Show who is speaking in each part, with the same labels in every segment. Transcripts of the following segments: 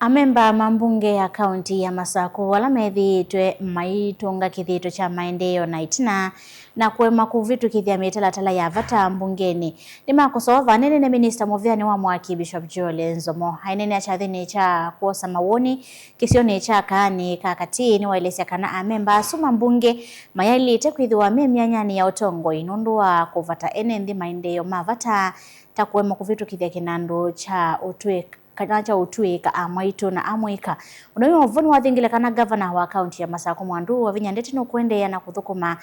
Speaker 1: Amemba mambunge ya kaunti ya Masako wala methitwe maitunga kithito cha maendeleo na itina na kwema kuvitu kithia mitalatala ya vata mbungeni ni makosova nene Minister Muvyani wa Mwaki Bishop Joel Nzomo hainene achathini cha kuosa mawoni kisioni cha kaani kakatini wailesya kana amemba suma mbunge mayali tekwithiwa myanyani ya utongo inundu wa kuvata enendi maendeleo mavata takwema kuvitu kithia kinandu cha utweka kanacha utuika amaitu na amwika unayo ovoni wathingile kana governor wa county ya Masako Mwandu wa vinyandeti no kuendeya na kuthukuma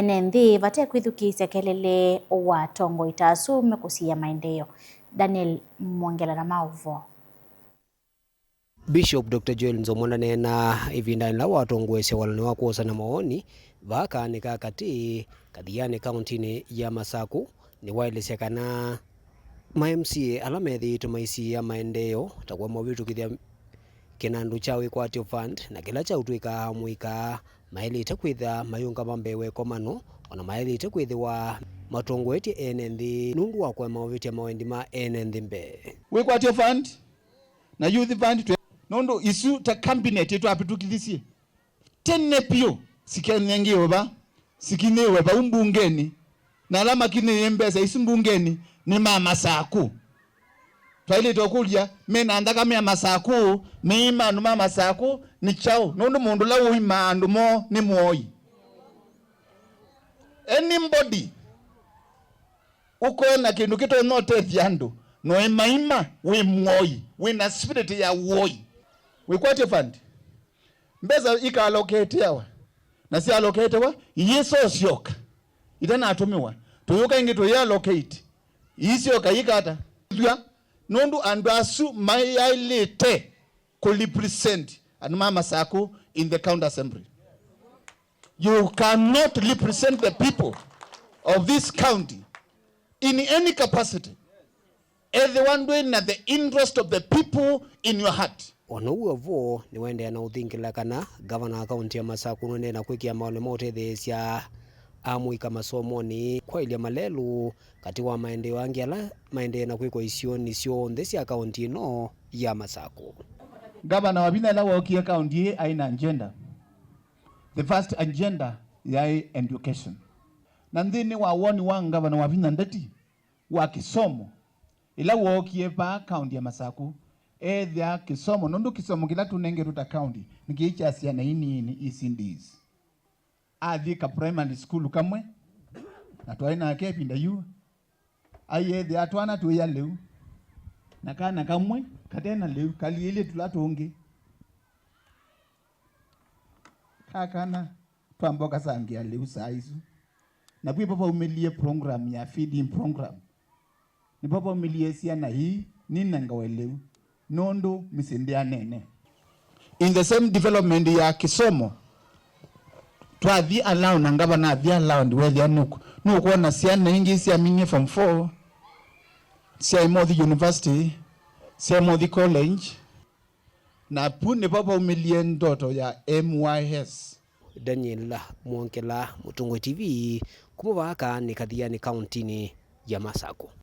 Speaker 1: NND vate kwithukisya kelele wa tongo itasume kusia maendeleo. Daniel Mwangela na mauvo.
Speaker 2: Bishop Dr. Joel Nzomo na ivindani la watongwesya walani wa kuosa na maoni vaka ni kakati kadhiane county ya Masako ni wailesya kana MCA ala methitwe maisi ya maendeleo takwa mawitu kithia kinandu cha wikwatio fund na kila cha utwika mwika mailite kwitha mayunga mambewe komano ona mailite kwithiwa matongwetie NND nundu wa kwa mawitia mawendi ma NND mbe
Speaker 3: wikwatio fund na youth fund nundu isu ta cabinet yetu apitukithisi tenne pio sikenyengiwe ba sikinewe ba umbungeni na alama kine mbesa isu mbungeni ni mama saku twaile tokulya mena andaka mya masaku mima no mama saku ni chao nundu mundu la uima andu mo ni muoi anybody uko na kindu kito no tethia andu no imaima we muoi we na spirit ya woi we kwate fund mbeza ika allocate yawa na si allocate wa yeso sioka itana atumiwa tuyuka ingi to allocate isio kayikata nundu andu asu mayalite ko represent and mama Masako in the county assembly. You cannot represent the people of this county in any capacity. Everyone doing the interest of the people in your heart.
Speaker 2: Onowo vo ni wende na uthingila kana governor county ya Masako none na kwikia maone mote thesya amwika masomoni kwa ile malelu kati wa maendeleo yangi ala maendeleo na kwiko isioni sio ndesi akaunti no ya Masako.
Speaker 3: Governor wabina la woki akaunti aina agenda. The first agenda ya education. Nandini wa woni wang governor wabina ndeti wa kisomo ila woki pa akaunti ya Masako thya kisomo nundu kisomo kila tunenge ruta county nikiicha sia na ini isindis athika primary school kamwe na twaina ake pinda yu aye the atwana tu ya leu na kana kamwe katena leu kali ile tulatonge kakana twamboka sangia leu saizu na pia papa umelie program ya feeding program ni papa umelie sia na hii nina ngaweleu nondo misendia nene in the same development ya kisomo twathi allow na ngaba na thia allow ndi wethi anuku no kuona ciana ingi cia minye from 4 cia Mothi University cia Mothi College na pune papa umilie ndoto ya MYS.
Speaker 2: Daniel Mwangela, Mutungwe TV, kumuvaka ni kadhiani county ya Masako.